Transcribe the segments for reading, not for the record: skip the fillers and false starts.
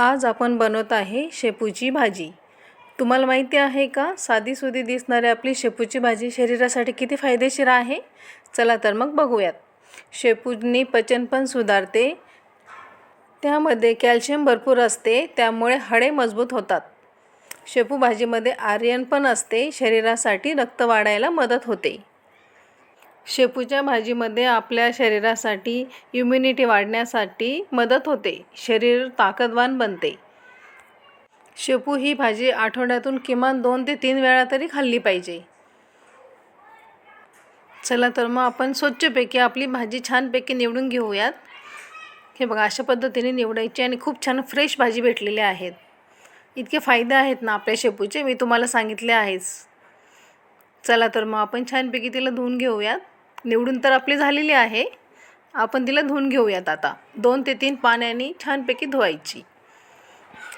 आज आपण बनवत आहे शेपूची भाजी। तुम्हाला माहिती आहे का, साधीसुधी दिसणारी आपली शेपूची भाजी शरीरासाठी किती फायदेशीर आहे। चला तर मग बघूयात। शेपूनी पचन पण सुधारते, त्यामध्ये कॅल्शियम भरपूर असते, त्यामुळे हाडे मजबूत होतात। शेपू भाजीमध्ये आयर्न पण असते, शरीरासाठी रक्त वाढायला मदत होते। शेपूच्या भाजीमध्ये आपल्या शरीरासाठी इम्युनिटी वाढण्यासाठी मदत होते, शरीर ताकदवान बनते। शेपू ही भाजी आठवड्यातून किमान 2 ते 3 वेळा तरी खाल्ली पाहिजे। चला तर मग आपण स्वच्छपैकी आपली भाजी छानपैकी निवडून घेऊयात। हे बघा, अशा पद्धतीने निवडायची आणि खूप छान फ्रेश भाजी भेटलेली आहेत। इतके फायदे आहेत ना आपल्या शेपूचे, मी तुम्हाला सांगितले आहेच। चला तर मग आपण छानपैकी तिला धुवून घेऊयात। निवडून तर आपली झालेली आहे, आपण तिला धुवून घेऊयात। आता 2 ते 3 पाण्याने छानपैकी धुवायची।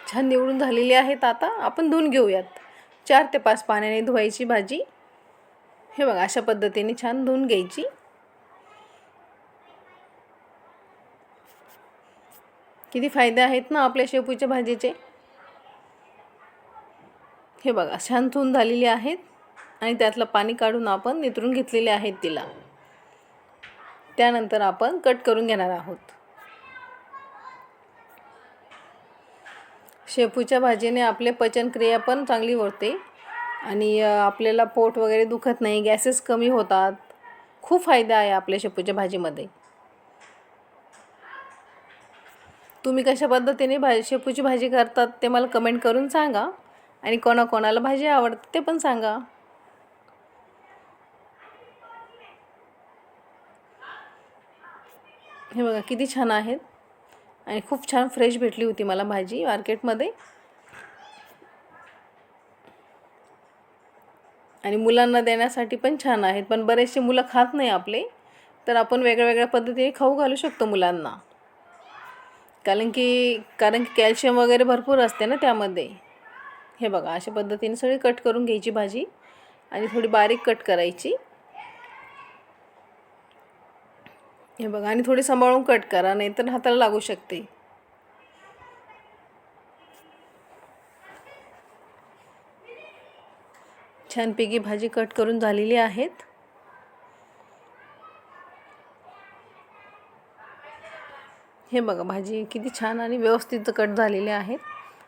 छान निवडून झालेली आहेत, आता आपण धुवून घेऊयात। 4 ते 5 पाण्याने धुवायची भाजी। हे बघा, अशा पद्धतीने छान धुवून घ्यायची। किती फायदे आहेत ना आपल्या शेपूच्या भाजीचे। हे बघा, छान धुवून झालेली आहेत आणि त्यातलं पाणी काढून आपण नितरून घेतलेले आहेत तिला। त्यानंतर आपण कट करून घेणार आहोत। शेपूच्या भाजीने आपले पचनक्रिया पण चांगली होते आणि आपल्याला पोट वगैरे दुखत नाही, गॅसेस कमी होतात। खूप फायदा आहे आपल्या शेपूच्या भाजीमध्ये। तुम्ही कशा पद्धतीने शेपूची भाजी करतात ते मला कमेंट करून सांगा आणि कोणाकोणाला भाजी आवडते ते पण सांगा। हे बघा, किती छान आहेत आणि खूप छान फ्रेश भेटली होती मला भाजी मार्केटमध्ये। आणि मुलांना देण्यासाठी पण छान आहेत, पण बरेचसे मुलं खात नाही आपले, तर आपण वेगळ्या पद्धतीने खाऊ घालू शकतो मुलांना। कारण की कॅल्शियम वगैरे भरपूर असते ना त्यामध्ये। हे बघा, अशा पद्धतीने सगळी कट करून घ्यायची भाजी आणि थोडी बारीक कट करायची। हे बघा, आणि थोडी सांभाळून कट करा, नाहीतर हाताला लागू शकते। छानपैकी भाजी कट करून झालेली आहेत। हे बघा, भाजी किती छान आणि व्यवस्थित कट झालेली आहेत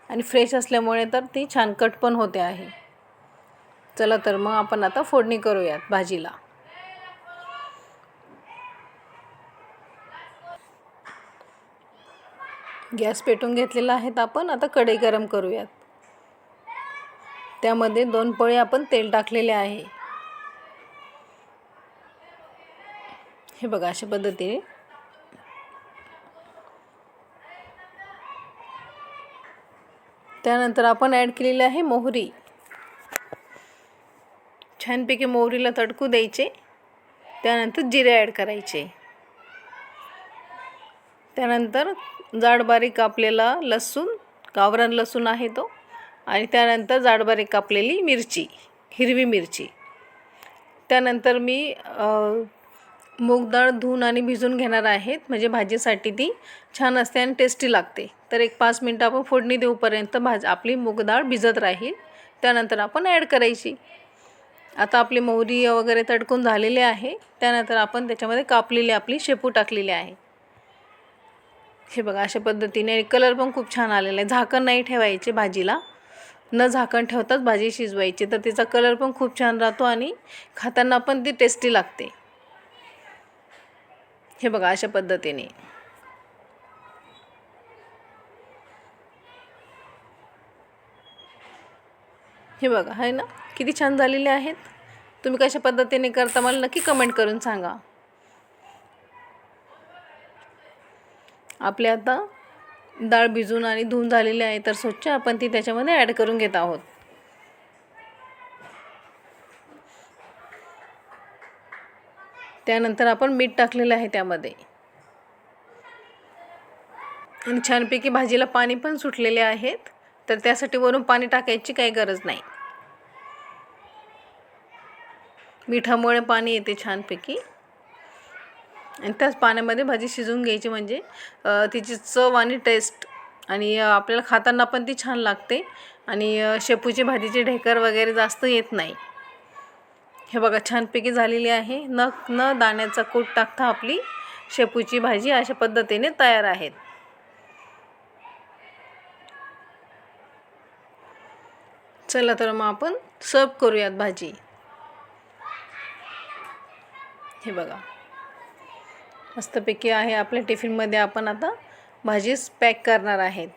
आणि फ्रेश असल्यामुळे तर ती छान कट पण होते आहे। चला तर मग आपण आता फोडणी करूयात भाजीला। गॅस पेटवून घेतलेला आहे, आपण आता कढई गरम करूयात। त्यामध्ये 2 पळे आपण तेल टाकलेले आहे। हे बघा, अशा पद्धतीने त्यानंतर आपण ॲड केलेली आहे मोहरी। छानपैकी मोहरीला तडकू द्यायचे। त्यानंतर जिरे ॲड करायचे। त्यानंतर जाड बारीक कापलेला लसूण, गावरान लसूण आहे तो, आणि त्यानंतर जाड बारीक कापलेली मिरची, हिरवी मिरची। त्यानंतर मी मूग डाळ धुवून आणि भिजून घेणार आहेत, म्हणजे भाजीसाठी ती छान असते आणि टेस्टी लागते। तर एक 5 मिनिटं आपण फोडणी देऊपर्यंत आपली मूग डाळ भिजत राहील, त्यानंतर आपण ॲड करायची। आता आपली मोहरी वगैरे तडकून झालेली आहे, त्यानंतर आपण त्याच्यामध्ये कापलेली आपली शेपू टाकलेली आहे। हे बघा, अशा पद्धतीने कलर पण खूप छान आलेला आहे। झाकण नाही ठेवायचे भाजीला, न झाकण ठेवताच भाजी शिजवायची, तर तिचा कलर पण खूप छान राहतो आणि खाताना पण ती टेस्टी लागते। हे बघा, अशा पद्धतीने हे बघा, आहे ना, किती छान झालेले आहेत। तुम्ही कशा पद्धतीने करता मला नक्की कमेंट करून सांगा। आपले आता डाळ भिजून आणि धुवून झालेली आहे, तर स्वच्छ आपण ती त्याच्यामध्ये ॲड करून घेत आहोत। त्यानंतर आपण मीठ टाकलेलं आहे त्यामध्ये, आणि छानपैकी भाजीला पाणी पण सुटलेले आहेत, तर त्यासाठी वरून पाणी टाकायची काही गरज नाही। मिठामुळे पाणी येते छानपैकी, आणि त्याच पाण्यामध्ये भाजी शिजवून घ्यायची, म्हणजे तिची चव आणि टेस्ट आणि आपल्याला खाताना पण ती छान लागते आणि शेपूची भाजीचे ढेकर वगैरे जास्त येत नाही. हे बघा छानपैकी झालेली आहे. न दाण्याचा कूट टाकता आपली शेपूची भाजी अशा पद्धतीने तयार आहेत. चला तर मग आपण सर्व करूयात भाजी. हे बघा मस्तपैकी आहे. आपल्या टिफिनमध्ये आपण आता भाजीच पॅक करणार आहेत.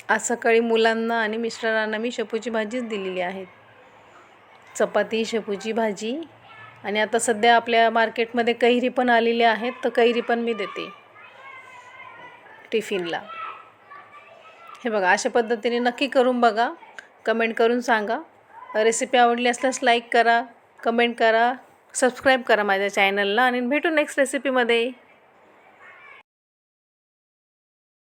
आज सकाळी मुलांना आणि मिस्टरांना मी शेपूची भाजीच दिलेली आहे. चपाती, शेपूची भाजी आणि आता सध्या आपल्या मार्केटमध्ये कैरी पण आलेली आहेत, तर कैरी पण मी देते टिफिनला. हे बघा अशा पद्धतीने नक्की करून बघा. कमेंट करून सांगा. रेसिपी आवडली असल्यास लाईक करा, कमेंट करा, सबस्क्राईब करा माझ्या चॅनलला आणि भेटू नेक्स्ट रेसिपीमध्ये.